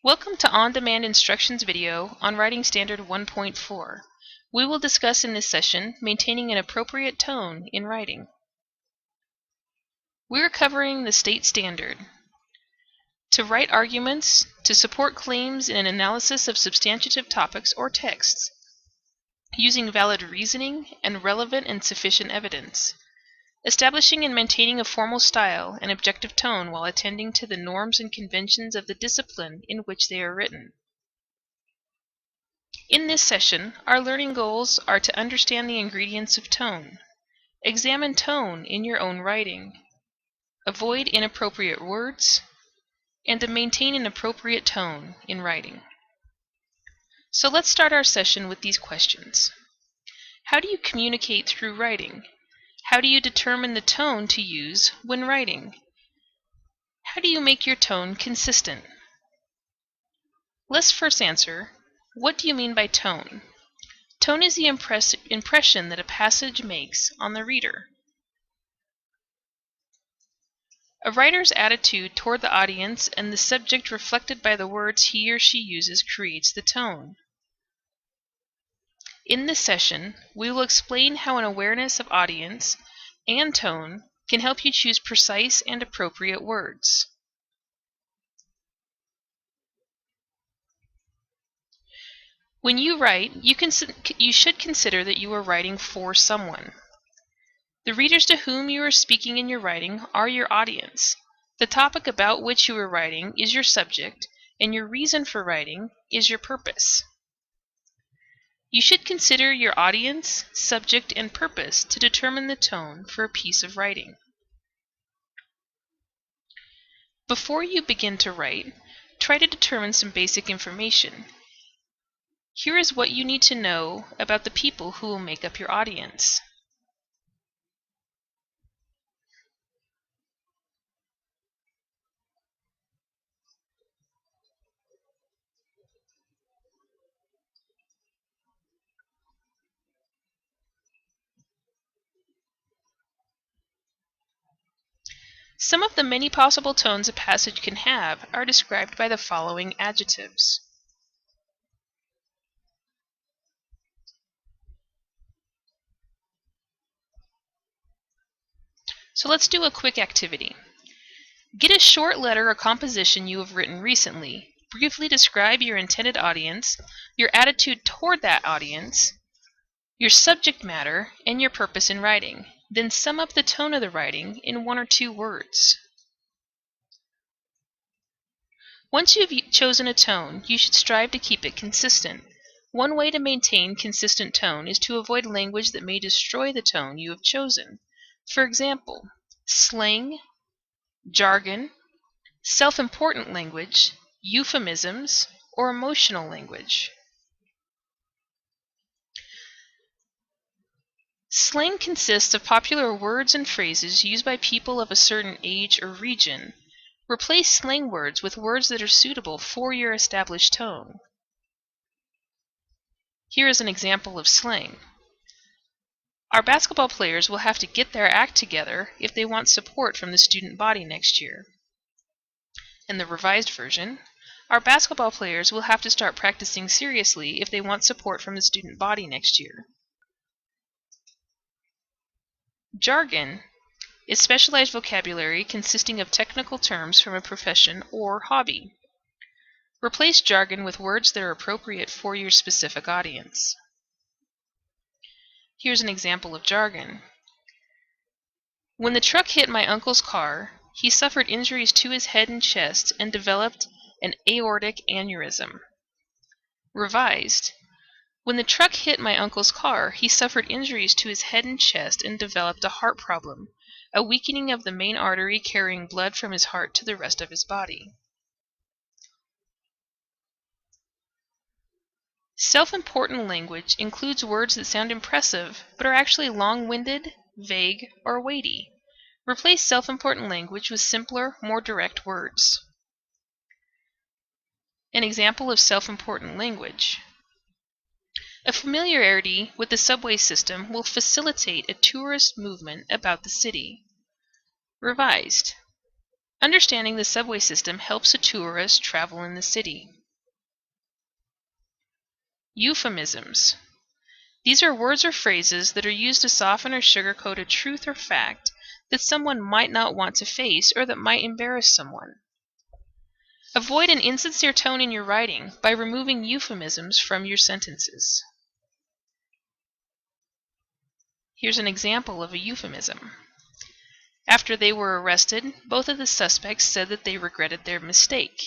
Welcome to On-Demand Instructions video on Writing Standard 1.4. We will discuss in this session maintaining an appropriate tone in writing. We are covering the state standard. To write arguments, to support claims in an analysis of substantive topics or texts, using valid reasoning and relevant and sufficient evidence. Establishing and maintaining a formal style and objective tone while attending to the norms and conventions of the discipline in which they are written. In this session, our learning goals are to understand the ingredients of tone, examine tone in your own writing, avoid inappropriate words, and to maintain an appropriate tone in writing. So let's start our session with these questions. How do you communicate through writing? How do you determine the tone to use when writing? How do you make your tone consistent? Let's first answer, what do you mean by tone? Tone is the impression that a passage makes on the reader. A writer's attitude toward the audience and the subject reflected by the words he or she uses creates the tone. In this session, we will explain how an awareness of audience and tone can help you choose precise and appropriate words. When you write, you should consider that you are writing for someone. The readers to whom you are speaking in your writing are your audience. The topic about which you are writing is your subject, and your reason for writing is your purpose. You should consider your audience, subject, and purpose to determine the tone for a piece of writing. Before you begin to write, try to determine some basic information. Here is what you need to know about the people who will make up your audience. Some of the many possible tones a passage can have are described by the following adjectives. So let's do a quick activity. Get a short letter or composition you have written recently. Briefly describe your intended audience, your attitude toward that audience, your subject matter, and your purpose in writing. Then sum up the tone of the writing in 1 or 2 words. Once you've chosen a tone, you should strive to keep it consistent. One way to maintain consistent tone is to avoid language that may destroy the tone you have chosen. For example, slang, jargon, self-important language, euphemisms, or emotional language. Slang consists of popular words and phrases used by people of a certain age or region. Replace slang words with words that are suitable for your established tone. Here is an example of slang. Our basketball players will have to get their act together if they want support from the student body next year. In the revised version, our basketball players will have to start practicing seriously if they want support from the student body next year. Jargon is specialized vocabulary consisting of technical terms from a profession or hobby. Replace jargon with words that are appropriate for your specific audience. Here's an example of jargon. When the truck hit my uncle's car, he suffered injuries to his head and chest and developed an aortic aneurysm. Revised. When the truck hit my uncle's car, he suffered injuries to his head and chest and developed a heart problem, a weakening of the main artery carrying blood from his heart to the rest of his body. Self-important language includes words that sound impressive but are actually long-winded, vague, or weighty. Replace self-important language with simpler, more direct words. An example of self-important language. A familiarity with the subway system will facilitate a tourist movement about the city. Revised. Understanding the subway system helps a tourist travel in the city. Euphemisms. These are words or phrases that are used to soften or sugarcoat a truth or fact that someone might not want to face or that might embarrass someone. Avoid an insincere tone in your writing by removing euphemisms from your sentences. Here's an example of a euphemism. After they were arrested, both of the suspects said that they regretted their mistake.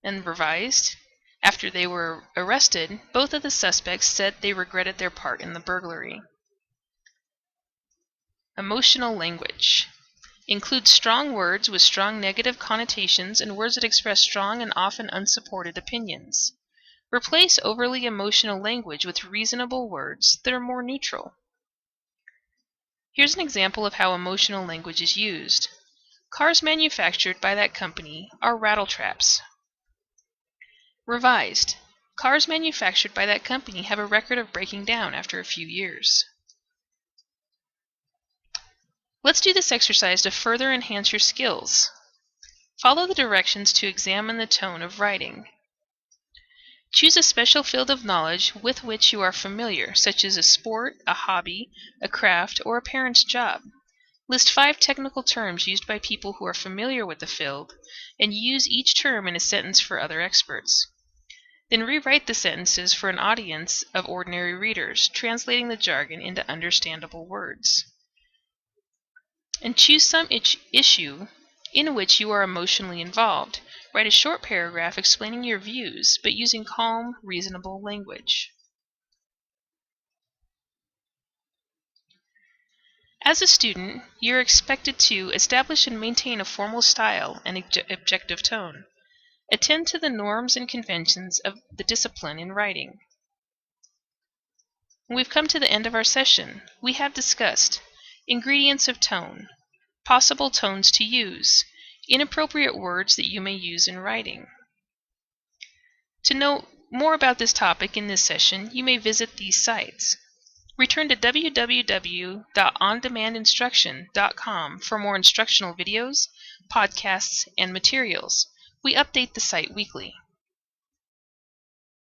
And revised, after they were arrested, both of the suspects said they regretted their part in the burglary. Emotional language. Includes strong words with strong negative connotations and words that express strong and often unsupported opinions. Replace overly emotional language with reasonable words that are more neutral. Here's an example of how emotional language is used. Cars manufactured by that company are rattletraps. Revised. Cars manufactured by that company have a record of breaking down after a few years. Let's do this exercise to further enhance your skills. Follow the directions to examine the tone of writing. Choose a special field of knowledge with which you are familiar, such as a sport, a hobby, a craft, or a parent's job. List 5 technical terms used by people who are familiar with the field, and use each term in a sentence for other experts. Then rewrite the sentences for an audience of ordinary readers, translating the jargon into understandable words. And choose some issue in which you are emotionally involved. Write a short paragraph explaining your views, but using calm, reasonable language. As a student, you're expected to establish and maintain a formal style and objective tone. Attend to the norms and conventions of the discipline in writing. We've come to the end of our session. We have discussed ingredients of tone, possible tones to use, inappropriate words that you may use in writing. To know more about this topic in this session, you may visit these sites. Return to www.ondemandinstruction.com for more instructional videos, podcasts, and materials. We update the site weekly.